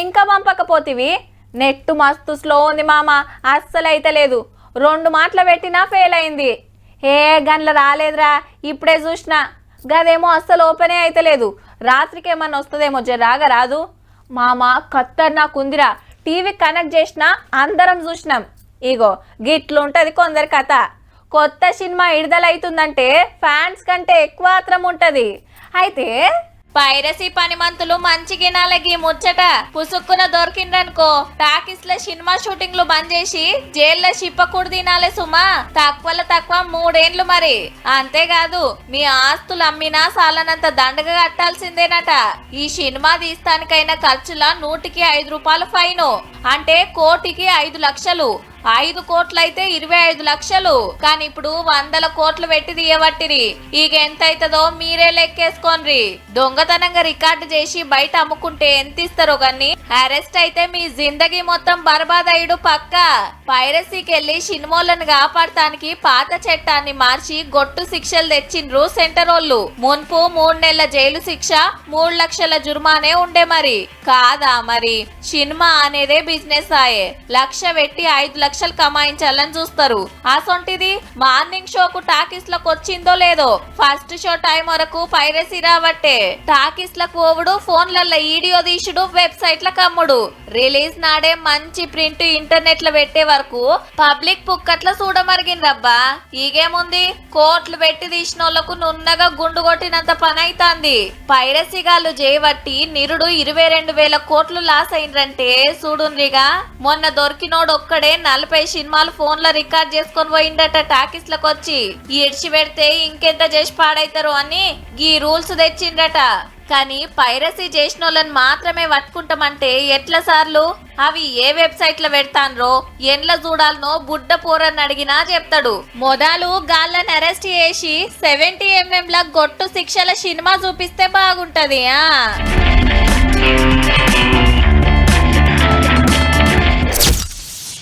ఇంకా పంపకపోతివి? నెట్ మస్తు స్లో ఉంది మామ, అస్సలు అయితే లేదు. 2 మాటలు పెట్టినా ఫెయిల్ అయింది. ఏ గంటల రాలేదురా, ఇప్పుడే చూసినా. గదేమో అస్సలు ఓపెనే అయితే లేదు. రాత్రికి ఏమన్నా వస్తుందేమో, జరాగా రాదు. మామ ఖతర్నాకుందిరా, టీవీ కనెక్ట్ చేసినా అందరం చూసినాం. ఇగో గిట్లుంటది కొందరి కథ. కొత్త సినిమా విడుదలైతుందంటే ఫ్యాన్స్ కంటే ఎక్కువ ఆత్రం ఉంటది. అయితే పైరసీ పనిమంతులు మంచి గినాలకి ముచ్చట పుసుక్కున దొరికిండ్రనుకో, టాకీస్ లో సినిమా షూటింగ్లు బంద్ చేసి జైల్లో చిప్పకూడు తినాలే సుమా. తక్కువ 3 ఏండ్లు మరి. అంతేకాదు మీ ఆస్తులు అమ్మినా సాలనంత దండగా కట్టాల్సిందేనట. ఈ సినిమా తీస్తానికైనా ఖర్చుల 100కి 5 రూపాయలు ఫైను, అంటే కోటికి 5 లక్షలు. 5 కోట్లయితే 25 లక్షలు. కానీ ఇప్పుడు 100 కోట్లు పెట్టి తీయబట్టిరి. ఇక ఎంత అవుతుందో మీరే లెక్కేసుకోండి. దొంగతనంగా రికార్డు చేసి బయట అమ్ముకుంటే ఎంత ఇస్తారో గాని అరెస్ట్ అయితే మీ జిందగీ మొత్తం బర్బాద్ అయ్యుడు పక్క. పైరసీకి వెళ్లి సినిమాలను కాపాడటానికి పాత చట్టాన్ని మార్చి గొట్టు శిక్షలు తెచ్చిండ్రు సెంటరోళ్ళు. మున్పు 3 నెలల జైలు శిక్ష, 3 లక్షల జుర్మానే ఉండే. మరి కాదా మరి? సినిమా అనేదే బిజినెస్ ఆయే. లక్ష పెట్టి 5 లక్షలు కమాయించాలని చూస్తారు. అసొంటిది మార్నింగ్ షోకు టాకీస్ లకు వచ్చిందో లేదో, ఫస్ట్ షో టైం వరకు పైరసీ రాబట్టే. టాకీస్ లకు పోవుడు, ఫోన్లలో వీడియో తీసుడు, వెబ్సైట్ లకు అమ్ముడు. రిలీజ్ నాడే మంచి ప్రింట్ ఇంటర్నెట్ లో పెట్టే వరకు పబ్లిక్ పుక్కట్ల చూడమరిగిండ్రబ్బా. ఈగేముంది, కోట్లు పెట్టి తీసిన వాళ్ళకు నున్నగా గుండు కొట్టినంత పని అయితాంది. పైరసీగాళ్ళు చేయబట్టి నిరుడు 22,000 కోట్లు లాస్ అయిండ్రంటే చూడుండ్రిగా. మొన్న దొరికినోడు ఒక్కడే 40 సినిమాలు ఫోన్ లో రికార్డ్ చేసుకొని పోయిండట టాకీస్ లకు వచ్చి. ఇడ్చి పెడితే ఇంకెంత చేసి పాడైతారు అని ఈ రూల్స్ తెచ్చిండట. కానీ పైరసీ చేసిన వాళ్ళని మాత్రమే పట్టుకుంటామంటే ఎట్లా సార్లు? అవి ఏ వెబ్సైట్ లో పెడతాన్రో, ఎండ్ల చూడాలనో బుడ్డ పోరని అడిగినా చెప్తాడు. మొదలు గాళ్ళని అరెస్ట్ చేసి 70mm ల గొట్టు శిక్షల సినిమా చూపిస్తే బాగుంటది.